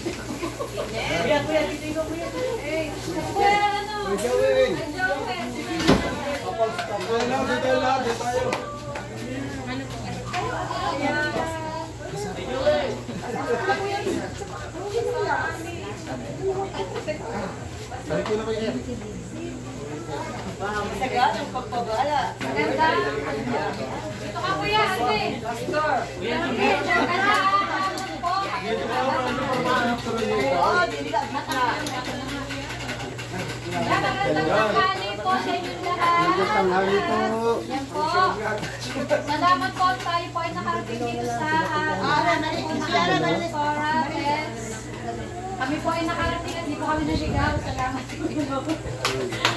Kuya, dito ko kuya. Kuya, ano? Gawin. Dito tayo. Ano po? Balik ko na kayo, Eric. Sagat ang pagpabala. Maganda. Dito ka, kuya. Ate. Maganda. Oo, dili ka mata. Magandang tanghali po sa inyong lahat. Tanghali po. Yan po. Salamat po tayo po ay nakarating dito sa kami po ay nakarating at di po kami nasigaw. Salamat po.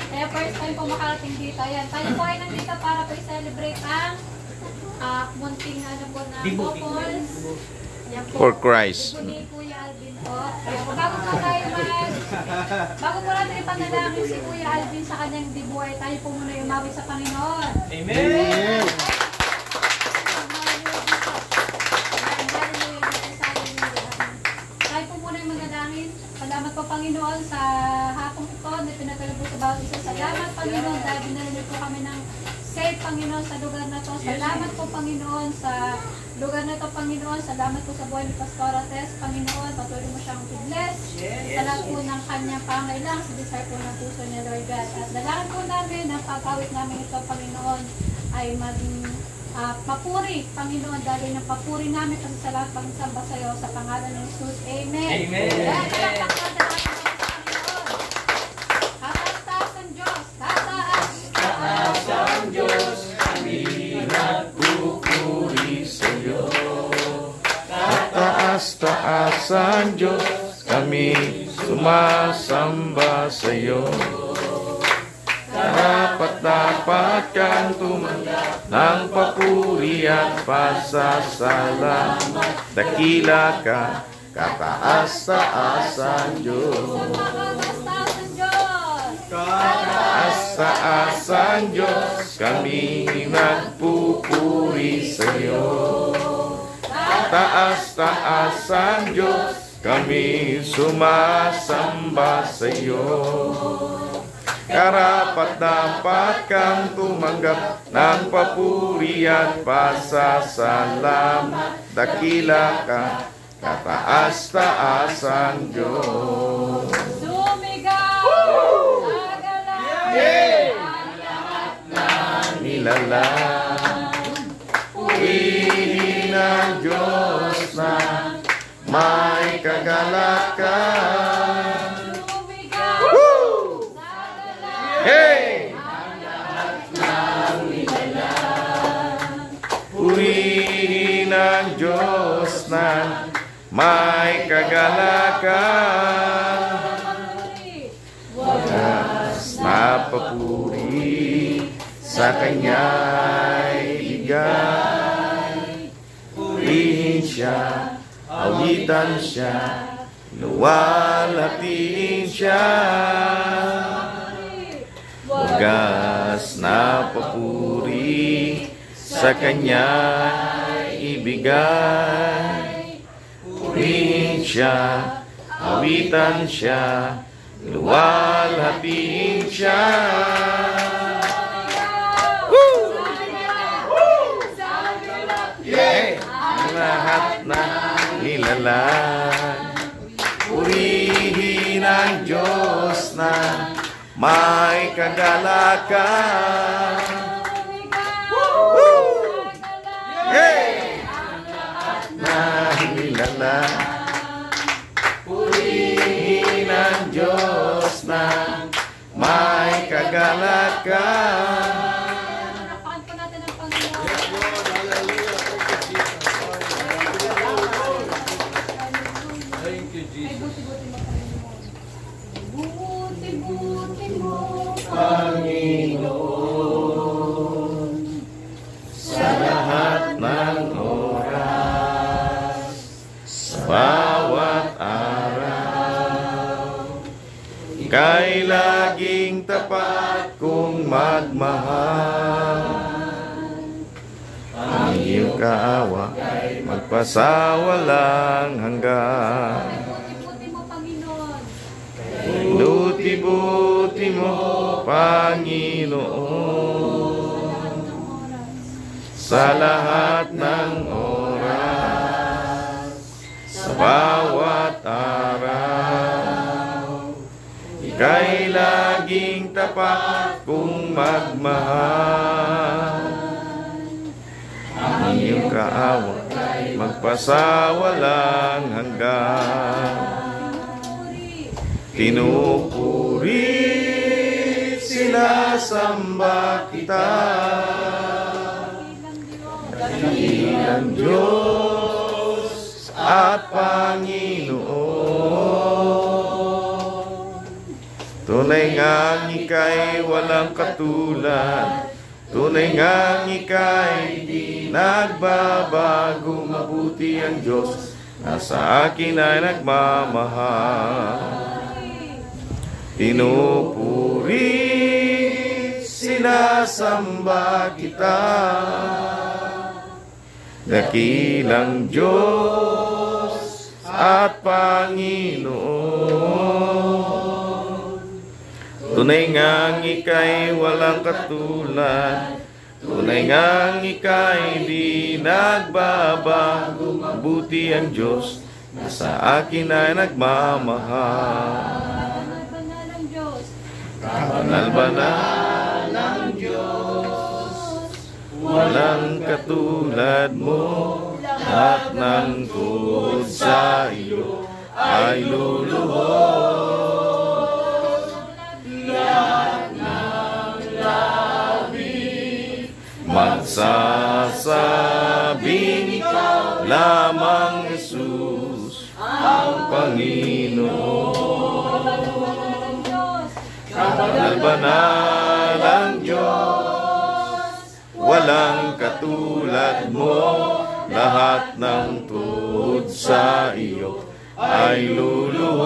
Kaya first time po makarating dito. Ayan, tayo po ay nandito para po i-celebrate ang munting ano po na couples. Yan po. For Christ. Ibu ni Kuya Alvin po. Kaya bago po tayo bago po natin ipanalangin si Kuya Alvin sa kanyang dibuhay, tayo po muna yumawi sa Panginoon. Amen. Tayo po muna yung manalangin. Salamat po Panginoon sa hapong ito na pinagkalabot sa bawat isa. Salamat Panginoon dahil binalinig po kami ng safe Panginoon sa lugar na to. Salamat po Panginoon sa lugar na to Panginoon. Salamat po sa buhay ni Pastora Tess Panginoon. Patuloy mo siyang i-bless. Sa lahat po ng kanyang pangailangan sa desire po ng puso niya Lord God. At dalangin po namin ang pagkawit namin ito Panginoon ay maging papuri, Panginoon, dahil ng papuri namin kasi sa lahat pangsamba sa iyo sa pangalan ng Jesus. Amen. Amen. Tataas ang Diyos. Tataas ang Diyos, kami nagpupuri sa iyo. Tataas ang Diyos, kami sumasamba sa iyo. Dapat kang tumanggap ng papuri at pasasalamat. Dakila ka, kataas-taas ang Diyos. Kataas-taas ang Diyos, kami nagpupuri sa iyo. Taas-taas ang Diyos, kami sumasamba sa iyo. Karapat-dapat kang tumanggap ng papuri at pasasalamat. Dakila ka, kataas-taas ang Diyos. Sumigaw! Agalaw! Ang lahat ng Nilalang, purihin ang Diyos na may kagalakan. Hey! Purihin ang Diyos na may kagalakan. Wagas na papuri sa Kanya'y bigay. Purihin siya, awitan siya, luwalhatiin siya. Wagas na papuri sa Kanya ibigay. Purihin siya, awitan siya, luwalhatiin siya. Yeah! Ang lahat na nilalang, purihin ang Diyos na may kagalakan. Hey! Nahilala, purihin ang Diyos na may kagalakan. Napakan po natin ang Panginoon. Thank you, Jesus. Buti-buti mo Panginoon. Buti-buti mo Panginoon, sa lahat ng oras, sa bawat araw, ika'y laging tapat kong magmahal. Ang iyong kaawa, magpasawalang hanggan. Buti-buti Panginoon sa lahat ng oras, sa bawat araw. Ika'y laging tapat kung magmahal. Ang iyong kaawat magpasawalang hanggan. Pinupuri, sinasamba kita, dakilang Diyos at Panginoon. Tunay ngang ika'y walang katulad, tunay ngang ika'y di nagbabago. Mabuti ang Diyos na sa akin ay nagmamahal. Pinupuri, sinasamba kita, dakilang Diyos at Panginoon. Tunay ngang ika'y walang katulad, tunay ngang ika'y di nagbabago. Mabuti ang Diyos na sa akin ay nagmamahal. Kabanal-banal ang Diyos, walang katulad mo. Lahat ng tuhod sa iyo ay luluhod. Lahat ng labi magsasabing ikaw lamang, Jesus, ang Panginoon. Kabanal-banal ang Diyos, walang katulad mo. Lahat ng tuhod sa iyo ay luluhod.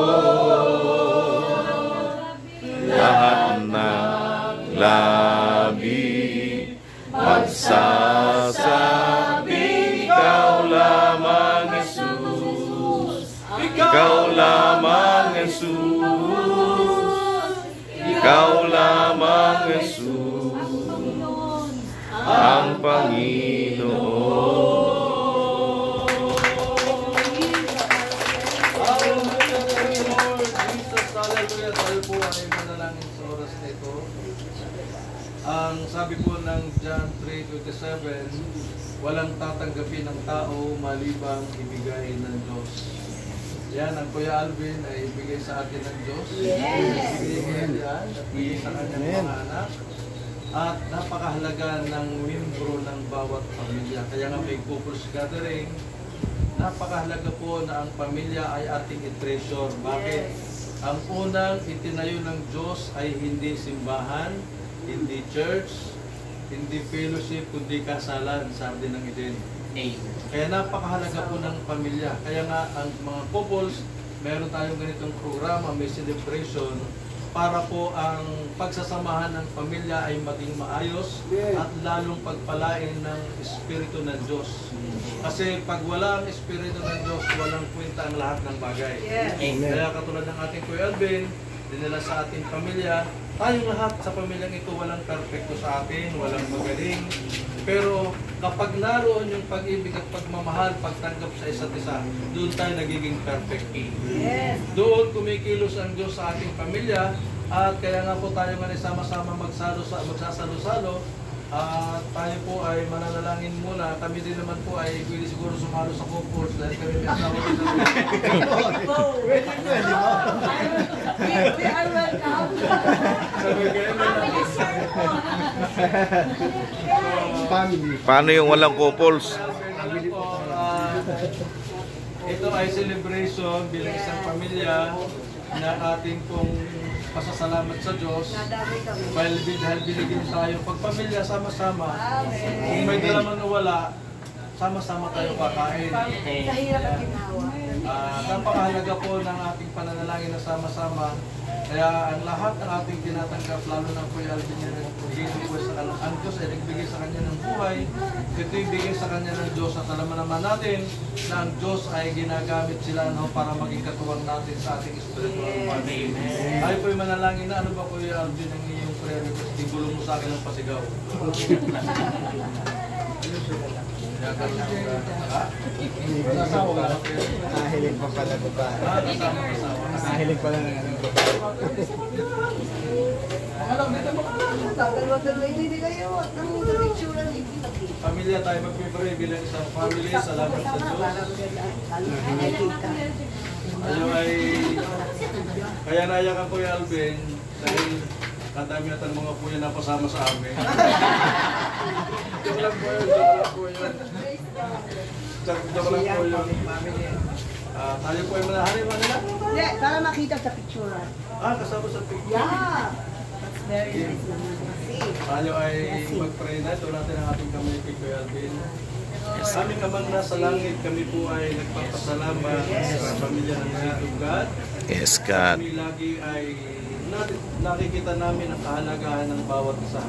Lahat ng labi magsasabing ikaw lamang, Jesus. Ikaw lamang, Jesus. Ikaw lamang, Jesus, ang Panginoon. Hallelujah. Tayo po ay manalangin sa oras na ito. Ang sabi po ng John 3:27, walang tatanggapin ng tao malibang ibigay ng Diyos. Yan, ang Kuya Alvin ay ibigay sa atin ng Diyos. Yes! Ibigay yan at ibigay sa kanyang mga anak. At napakahalaga ng membro ng bawat pamilya. Kaya nga may couples gathering. Napakahalaga po na ang pamilya ay ating i-treasure. Bakit? Ang unang itinayo ng Diyos ay hindi simbahan, hindi church, hindi fellowship, kundi kasalan, sabi ng Eden. Kaya napakahalaga po ng pamilya. Kaya nga ang mga couples, meron tayong ganitong programa, may celebration, para po ang pagsasamahan ng pamilya ay maging maayos at lalong pagpalain ng Espiritu ng Diyos. Kasi pag wala ang Espiritu ng Diyos, walang kwenta ang lahat ng bagay. Kaya katulad ng ating Kuya Alvin, dinala sa ating pamilya, tayong lahat sa pamilyang ito walang perfecto sa atin, walang magaling. Pero kapag naroon yung pag-ibig at pagmamahal, pagtanggap sa isa't isa, doon tayo nagiging perfect. Doon kumikilos ang Diyos sa ating pamilya, at kaya nga po tayo nga sama-sama magsasalo-salo. At tayo po ay mananalangin muna. Kami din naman po ay pwede siguro sumalo sa couples dahil kami may asawa din naman. We are welcome. Sabi kayo Family. Paano yung walang couples? Ito ay celebration bilang isang pamilya na ating pong pasasalamat sa Diyos dahil binigyan tayo pagpamilya sama-sama. Kung may dalaman o wala, sama-sama tayo kakain. Sa hirap at ginawa. Napakahalaga po ng ating pananalangin na sama-sama. Kaya ang lahat ng ating tinatanggap, lalo na po yung Alvin niya nagbigay ng buhay sa kanya. Ang Diyos ay nagbigay sa kanya ng buhay. Ito yung bigay sa kanya ng Diyos. At alam naman natin na ang Diyos ay ginagamit sila para maging katuwang natin sa ating spiritual family. Tayo po yung manalangin na ano ba po yung Alvin ang iyong prayer request? Tigulong mo sa akin ng pasigaw. Nakahilig pa pala ba? Nakahilig pala ng ano ba? Pamilya tayo magpipray bilang isang family. Salamat sa Diyos. Ayaw ay kaya naiyakan ko yung Alvin dahil kadami natin mga puya na pasama sa amin. Joke lang po yun, joke lang po yun. Joke lang po yun. Tayo po ay manahari ba nila? Hindi, para makita sa picture. Kasama sa picture. Yeah. That's very nice naman. Tayo ay mag-pray na. Ito natin ang ating kamay kay Kuya Alvin. Aming Amang nasa langit, kami po ay nagpapasalamat sa pamilya ng City of God. Yes, God. Kami lagi ay nakikita namin ang kahalagahan ng bawat isa.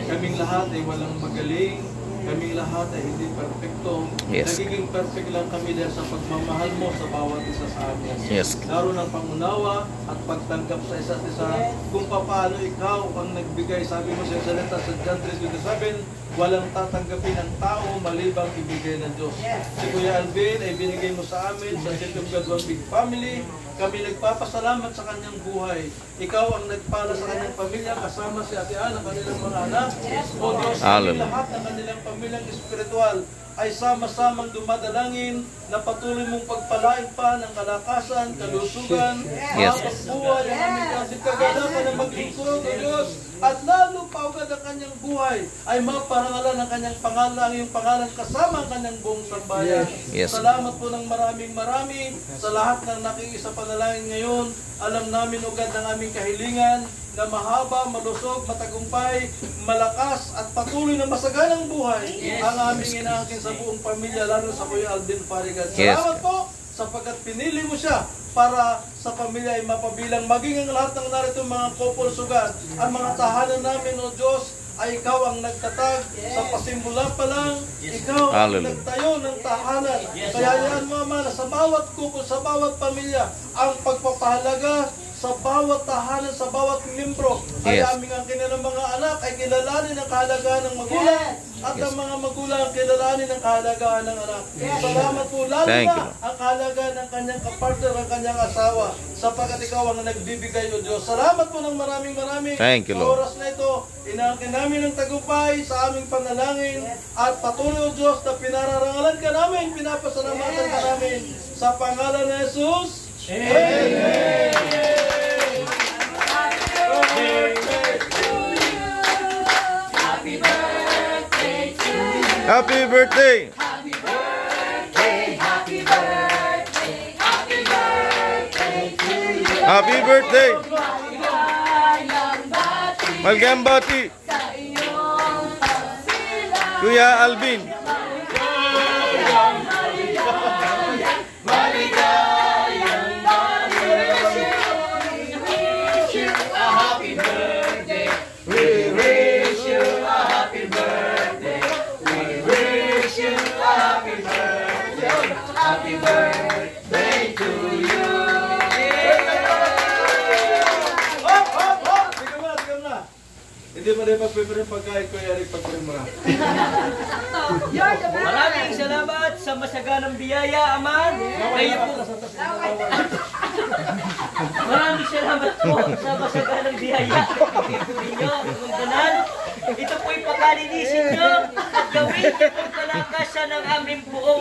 Kaming lahat ay walang magaling. Kaming lahat ay hindi perfecto. Yes. Nagiging perfect lang kami dahil sa pagmamahal mo sa bawat isa sa amin. Yes. Laro ng pangunawa at pagtanggap sa isa't isa kung paano ikaw ang nagbigay. Sabi mo sa salita sa John 3:27, walang tatanggapin ang tao malibang ibigay ng Diyos. Si Kuya Alvin ay binigay mo sa amin sa City of God One Big Family. Kami nagpapasalamat sa kanyang buhay. Ikaw ang nagpala sa kanyang pamilya kasama si Ate Ann, ang kanilang mga anak. O Diyos, kami lahat ng kanilang pamilyang espiritual ay sama-samang dumadalangin na patuloy mong pagpalain pa ng kalakasan, kalusugan, pagbuhay ang aming kasing kagalakan ng maglingkod, O Diyos. At lalo pa agad ang kanyang buhay ay maparangalan ang kanyang pangalan, ang iyong pangalan kasama ang kanyang buong sambayan. Salamat po ng marami sa lahat ng nakiisa panalangin ngayon. Alam namin agad ang aming kahilingan na mahaba, malusog, matagumpay, malakas at patuloy na masaganang buhay ang aming inaangkin sa buong pamilya, lalo sa Kuya Alvin Farigan. Salamat po sapagkat pinili mo siya para sa pamilya ay mapabilang, maging ang lahat ng narito mga couple sugad, ang mga tahanan namin, O Diyos, ay ikaw ang nagtatag sa pasimula pa lang, ikaw ang nagtayo ng tahanan. Kaya yan mo, Ama, sa bawat couple, sa bawat pamilya, ang pagpapahalaga sa bawat tahanan, sa bawat membro. Kaya aming ang kanilang mga anak ay kilalanin ang kahalagahan ng magulang at ang mga magulang kilalanin ang kahalagahan ng anak. Salamat po, lalo na ang kahalagahan ng kanyang kapartner, ang kanyang asawa, sapagkat ikaw ang nagbibigay, O Diyos. Salamat po ng maraming sa oras na ito. Inaangkin namin ang tagumpay sa aming panalangin at patuloy, O Diyos, na pinararangalan ka namin, pinapasalamatan ka namin sa pangalan ni Jesus. Amen! Happy birthday! Happy birthday! Happy birthday! Happy birthday to you! Happy birthday! Maligayang bati Maligayang bati! sa iyong pagsilang. Kuya Alvin! Maligayang bati. We wish you a happy birthday. We wish you a happy birthday. We wish you a happy birthday. Happy birthday to you. Hindi mo rin pagpipirin pagkain ko, Eric, pagpipirin mo na. Maraming salamat sa masaganang biyaya, Ama. Kayo po. Maraming salamat po sa masaganang biyaya. Ninyo, Mundanan. Ito po'y pakalinisin nyo at gawin niyo pagpalakasan ng aming buong